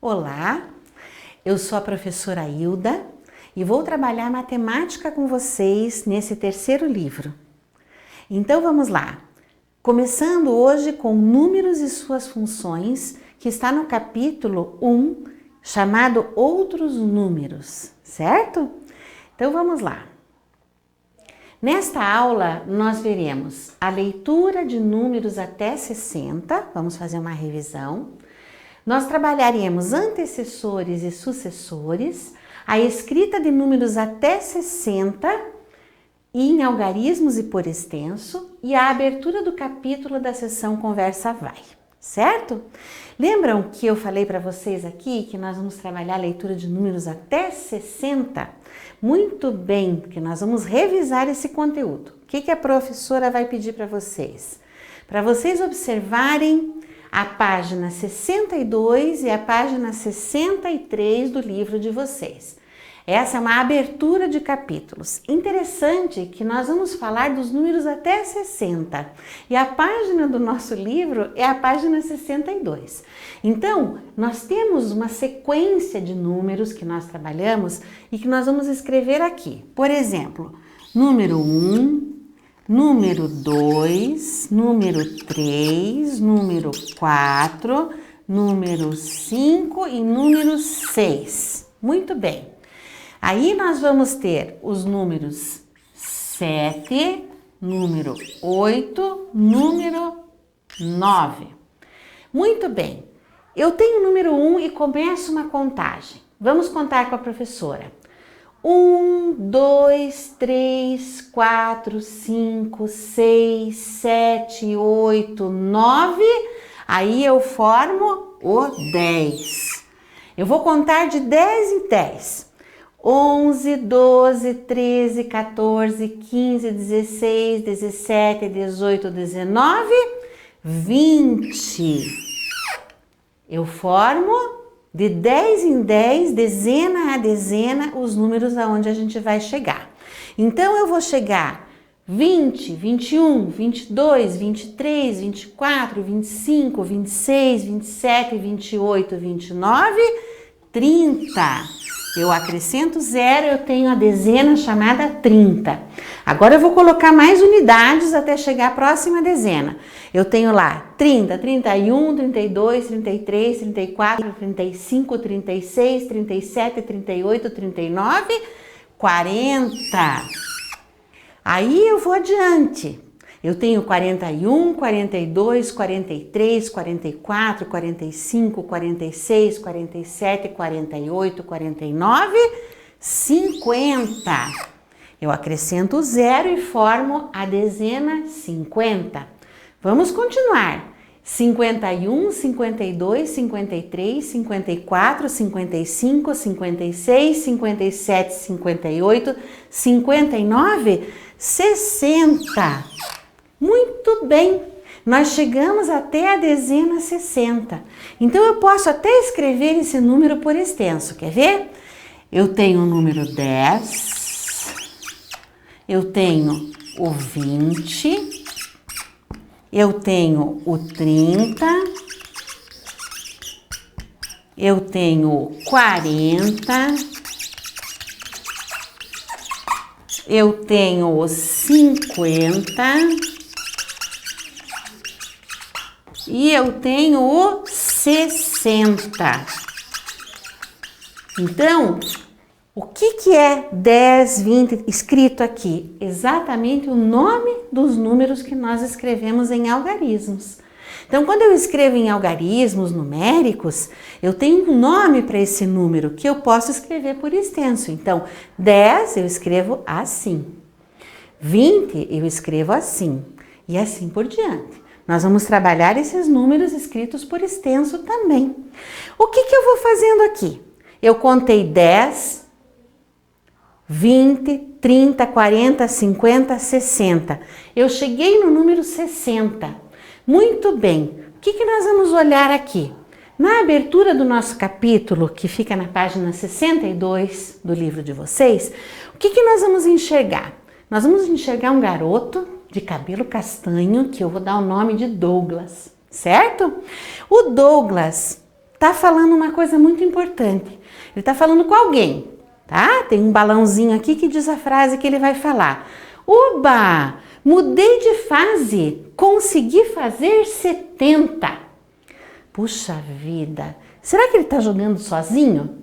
Olá, eu sou a professora Hilda e vou trabalhar matemática com vocês nesse terceiro livro. Então vamos lá, começando hoje com números e suas funções, que está no capítulo 1, chamado Outros Números, certo? Então vamos lá. Nesta aula nós veremos a leitura de números até 60, vamos fazer uma revisão. Nós trabalharemos antecessores e sucessores, a escrita de números até 60 e em algarismos e por extenso e a abertura do capítulo da sessão Conversa Vai, certo? Lembram que eu falei para vocês aqui que nós vamos trabalhar a leitura de números até 60? Muito bem, que nós vamos revisar esse conteúdo. O que a professora vai pedir para vocês? Para vocês observarem a página 62 e a página 63 do livro de vocês. Essa é uma abertura de capítulos. Interessante que nós vamos falar dos números até 60. E a página do nosso livro é a página 62. Então, nós temos uma sequência de números que nós trabalhamos e que nós vamos escrever aqui. Por exemplo, número 1, número 2, número 3, número 4, número 5 e número 6. Muito bem. Aí nós vamos ter os números 7, número 8, número 9. Muito bem. Eu tenho o número 1 e começo uma contagem. Vamos contar com a professora. 1, 2, 3, 4, 5, 6, 7, 8, 9. Aí eu formo o 10. Eu vou contar de 10 em 10. 11, 12, 13, 14, 15, 16, 17, 18, 19, 20. Eu formo de 10 em 10, dezena a dezena, os números aonde a gente vai chegar. Então, eu vou chegar 20, 21, 22, 23, 24, 25, 26, 27, 28, 29, 30. Eu acrescento 0, eu tenho a dezena chamada 30. Agora eu vou colocar mais unidades até chegar à próxima dezena. Eu tenho lá 30, 31, 32, 33, 34, 35, 36, 37, 38, 39, 40. Aí eu vou adiante. Eu tenho 41, 42, 43, 44, 45, 46, 47, 48, 49, 50. Eu acrescento 0 e formo a dezena 50. Vamos continuar. 51, 52, 53, 54, 55, 56, 57, 58, 59, 60. Muito bem, nós chegamos até a dezena 60. Então, eu posso até escrever esse número por extenso, quer ver? Eu tenho o número 10, eu tenho o 20, eu tenho o 30, eu tenho o 40, eu tenho o 50 e eu tenho o 60. Então, o que é 10, 20 escrito aqui? Exatamente o nome dos números que nós escrevemos em algarismos. Então, quando eu escrevo em algarismos numéricos, eu tenho um nome para esse número que eu posso escrever por extenso. Então, 10 eu escrevo assim, 20 eu escrevo assim e assim por diante. Nós vamos trabalhar esses números escritos por extenso também. O que eu vou fazendo aqui? Eu contei 10, 20, 30, 40, 50, 60. Eu cheguei no número 60. Muito bem. O que nós vamos olhar aqui? Na abertura do nosso capítulo, que fica na página 62 do livro de vocês, o que nós vamos enxergar? Nós vamos enxergar um garoto de cabelo castanho, que eu vou dar o nome de Douglas, certo? O Douglas está falando uma coisa muito importante. Ele está falando com alguém, tá? Tem um balãozinho aqui que diz a frase que ele vai falar. Oba! Mudei de fase, consegui fazer 70. Puxa vida, será que ele está jogando sozinho?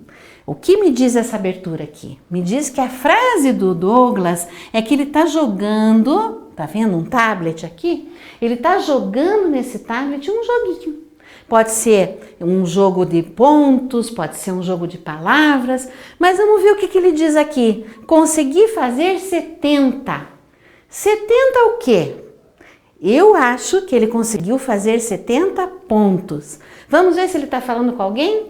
O que me diz essa abertura aqui? Me diz que a frase do Douglas é que ele está jogando, tá vendo um tablet aqui? Ele está jogando nesse tablet um joguinho. Pode ser um jogo de pontos, pode ser um jogo de palavras, mas vamos ver o que ele diz aqui. Consegui fazer 70. 70 o quê? Eu acho que ele conseguiu fazer 70 pontos. Vamos ver se ele está falando com alguém?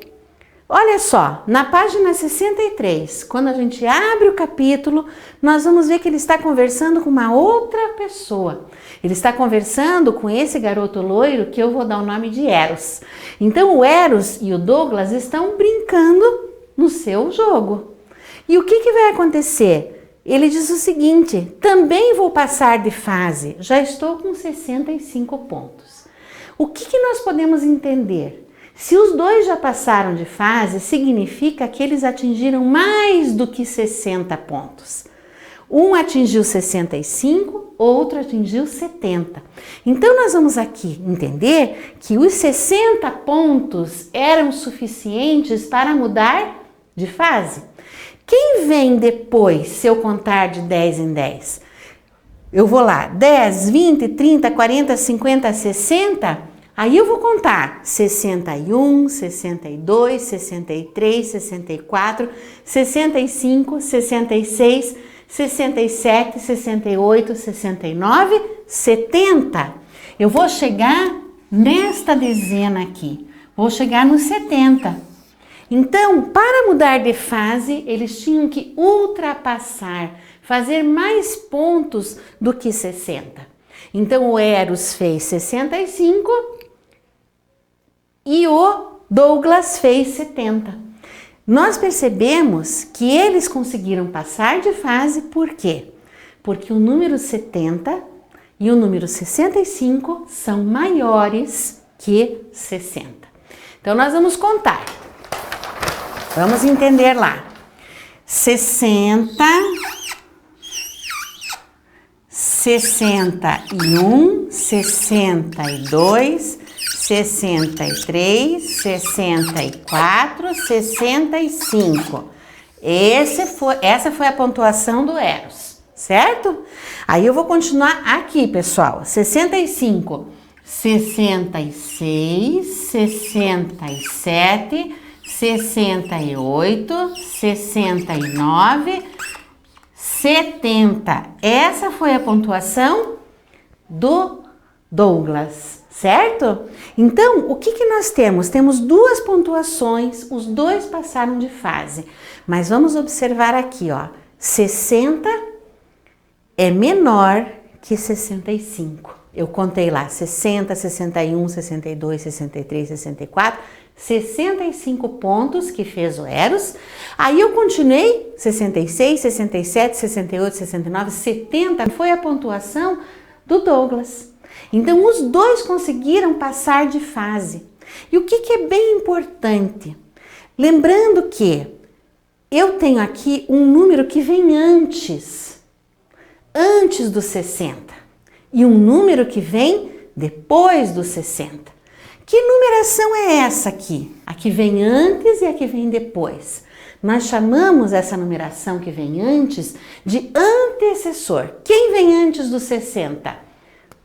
Olha só, na página 63, quando a gente abre o capítulo, nós vamos ver que ele está conversando com uma outra pessoa. Ele está conversando com esse garoto loiro que eu vou dar o nome de Eros. Então o Eros e o Douglas estão brincando no seu jogo. E o que vai acontecer? Ele diz o seguinte: também vou passar de fase, já estou com 65 pontos. O que nós podemos entender? Se os dois já passaram de fase, significa que eles atingiram mais do que 60 pontos. Um atingiu 65, outro atingiu 70. Então nós vamos aqui entender que os 60 pontos eram suficientes para mudar de fase. Quem vem depois, se eu contar de 10 em 10? Eu vou lá, 10, 20, 30, 40, 50, 60, aí eu vou contar 61, 62, 63, 64, 65, 66, 67, 68, 69, 70. Eu vou chegar nesta dezena aqui, vou chegar no 70. Então, para mudar de fase, eles tinham que ultrapassar, fazer mais pontos do que 60. Então, o Eros fez 65 e o Douglas fez 70. Nós percebemos que eles conseguiram passar de fase, por quê? Porque o número 70 e o número 65 são maiores que 60. Então, nós vamos contar. Vamos entender lá. 60, 61, 62, 63, 64, 65. Essa foi a pontuação do Eros, certo? Aí eu vou continuar aqui, pessoal. 65, 66, 67, 68, 69, 70. Essa foi a pontuação do Douglas, certo? Então, o que nós temos? Temos duas pontuações, os dois passaram de fase. Mas vamos observar aqui, ó. 60 é menor que 65. Eu contei lá 60, 61, 62, 63, 64, 65 pontos que fez o Eros. Aí eu continuei 66, 67, 68, 69, 70 foi a pontuação do Douglas. Então os dois conseguiram passar de fase. E o que é bem importante? Lembrando que eu tenho aqui um número que vem antes dos 60. E um número que vem depois dos 60. Que numeração é essa aqui? A que vem antes e a que vem depois. Nós chamamos essa numeração que vem antes de antecessor. Quem vem antes dos 60?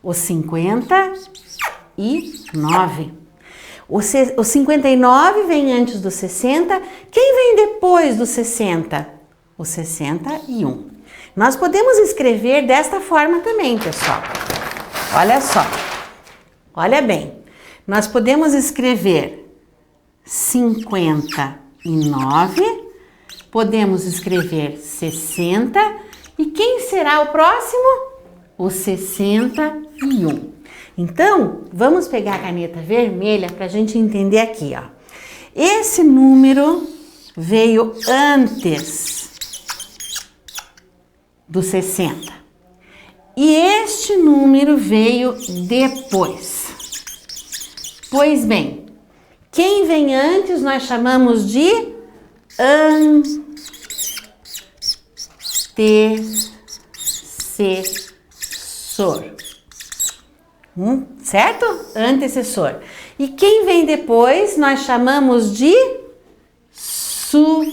O 59. O 59 vem antes dos 60. Quem vem depois dos 60? O 61. Nós podemos escrever desta forma também, pessoal. Olha só. Olha bem. Nós podemos escrever 59, podemos escrever 60 e quem será o próximo? O 61. Então, vamos pegar a caneta vermelha para a gente entender aqui, ó. Esse número veio antes do 60 e este número veio depois. Pois bem, Quem vem antes nós chamamos de antecessor. Certo? Antecessor. E quem vem depois nós chamamos de sucessor.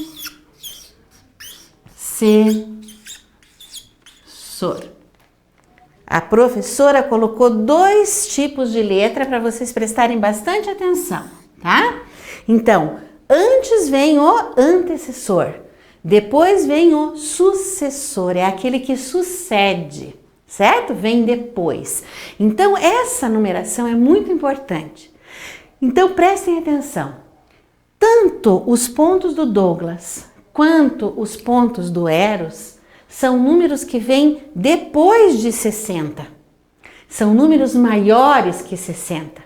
A professora colocou 2 tipos de letra para vocês prestarem bastante atenção, tá? Então, antes vem o antecessor, depois vem o sucessor, é aquele que sucede, certo? Vem depois. Então, essa numeração é muito importante. Então, prestem atenção. Tanto os pontos do Douglas quanto os pontos do Eros são números que vêm depois de 60. São números maiores que 60.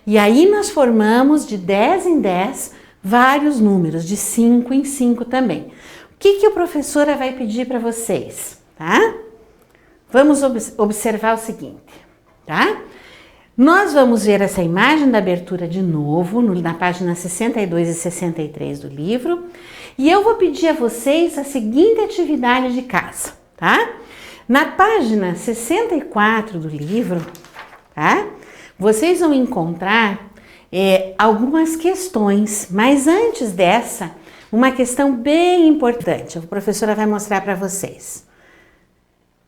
E aí nós formamos de 10 em 10 vários números, de 5 em 5 também. O que a professora vai pedir para vocês, tá? Vamos observar o seguinte, tá? Nós vamos ver essa imagem da abertura de novo, na página 62 e 63 do livro. E eu vou pedir a vocês a seguinte atividade de casa, tá? Na página 64 do livro, tá? Vocês vão encontrar algumas questões, mas antes dessa, uma questão bem importante. A professora vai mostrar para vocês,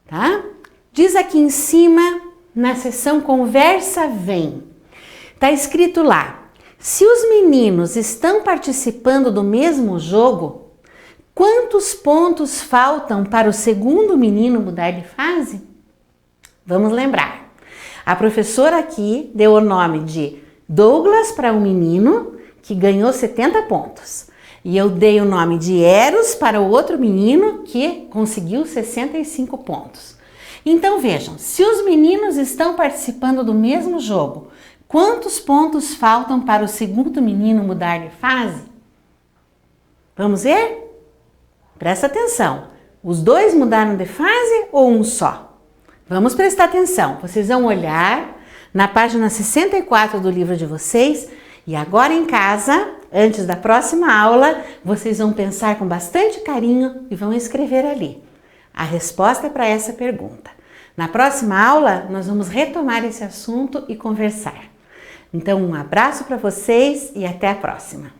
tá? Diz aqui em cima, na seção Conversa Vem, tá escrito lá: se os meninos estão participando do mesmo jogo, quantos pontos faltam para o segundo menino mudar de fase? Vamos lembrar. A professora aqui deu o nome de Douglas para um menino que ganhou 70 pontos. E eu dei o nome de Eros para o outro menino que conseguiu 65 pontos. Então vejam, se os meninos estão participando do mesmo jogo, quantos pontos faltam para o segundo menino mudar de fase? Vamos ver? Presta atenção. Os dois mudaram de fase ou um só? Vamos prestar atenção. Vocês vão olhar na página 64 do livro de vocês e agora em casa, antes da próxima aula, vocês vão pensar com bastante carinho e vão escrever ali a resposta para essa pergunta. Na próxima aula, nós vamos retomar esse assunto e conversar. Então, um abraço para vocês e até a próxima!